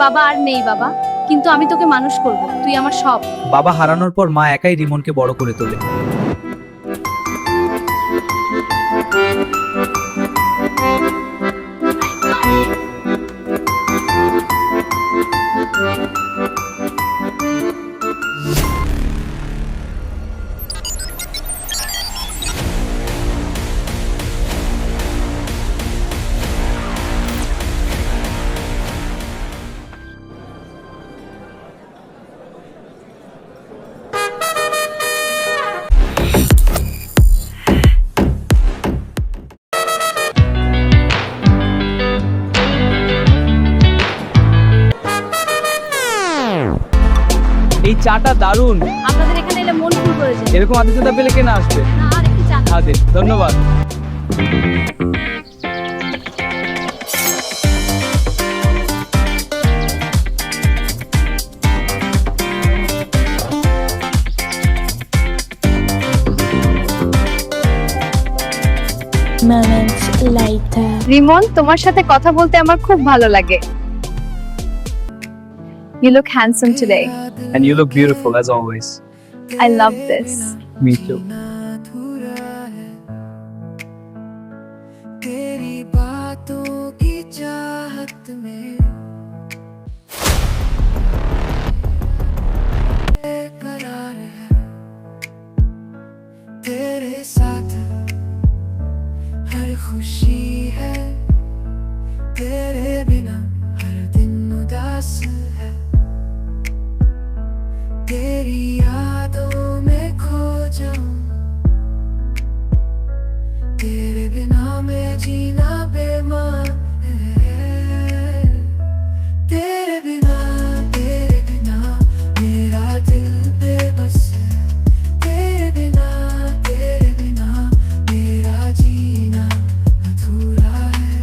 বাবা আর নেই বাবা, কিন্তু আমি তোকে মানুষ করব, তুই আমার সব। বাবা হারানোর পর মা একাই রিমনকে বড় করে তোলে। এই চাটা দারুণ। আপনাদের এখানে এলে মন ফুল করে যায়। এরকম আতিথ্যতা পেলে কে না আসবে? না, আর একটু চা। আদিল, ধন্যবাদ। Moments later. রিমন, তোমার সাথে কথা বলতে আমার খুব ভালো লাগে। You look handsome today. And you look beautiful as always. I love this. Me too. तेरी बातों की चाहत में करार है तेरे साथ हर खुशी है तेरे बिना हर दिन उदास है तेरी यादों में खो जाऊं तेरे बिना मैं जीना बेमान है तेरे बिना मेरा दिल बेबस है तेरे बिना मेरा जीना अधूरा है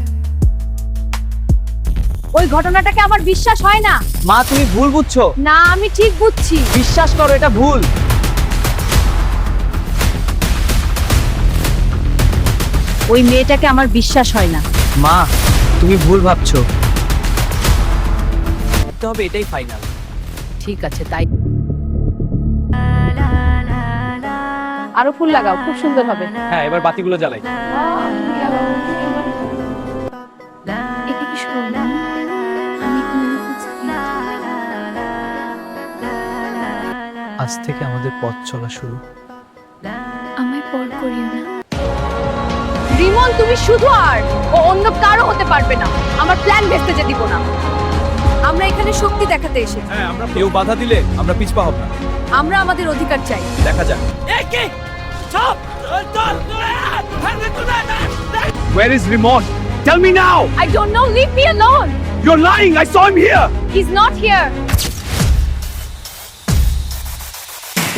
ওই ঘটনাটাকে আমার বিশ্বাস হয় না। মা, তুমি ভুল বুঝছো। না, আমি ঠিক বুঝছি। বিশ্বাস করো, এটা ভুল। ওই মেয়েটাকে আমার বিশ্বাস হয় না। মা, তুমি ভুল ভাবছো। তবে এটাই ফাইনাল। ঠিক আছে, তাই। আরো ফুল লাগাও, খুব সুন্দর হবে। হ্যাঁ, এবার বাতিগুলো জ্বালাই। এটা কি সুন্দর। আমি আজ থেকে আমাদের পথ চলা শুরু। আমায় পর করিও না। রিমন, তুমি শুধু আর ও অন্য কারো হতে পারবে না। আমার প্ল্যান ভেস্তে যে দিব না। আমরা এখানে শক্তি দেখাতে এসেছি। হ্যাঁ, আমরা কেউ বাধা দিলে আমরা পিছপা হব না। আমরা আমাদের অধিকার চাই। দেখা যাক। Where is Rimon? Tell me now. I don't know, leave me alone. You're lying. I saw him here. He's not here.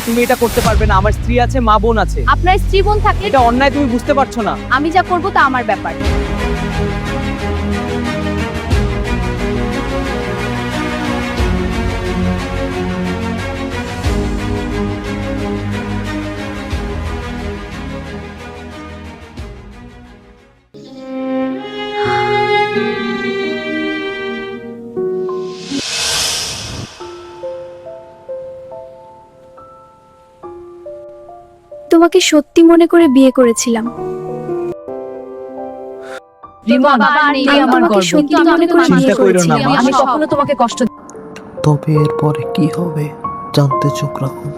তুমি এটা করতে পারবে না। আমার স্ত্রী আছে, মা বোন আছে। আপনার স্ত্রী বোন থাকলে এটা অন্যায়, তুমি বুঝতে পারছো না। আমি যা করব তা আমার ব্যাপার। তোমাকে সত্যি মনে করে বিয়ে করেছিলাম। রিমন, বাবা আর নেই আমি আমার তোমাকে গর্ব, সত্যি কিন্তু মনে করে আমি বিয়ে চিন্তা কইরো না, করেছি। মা। আমি কখনো তোমাকে কষ্ট তবে এরপরে কি হবে জানতে চোখ রাখুন।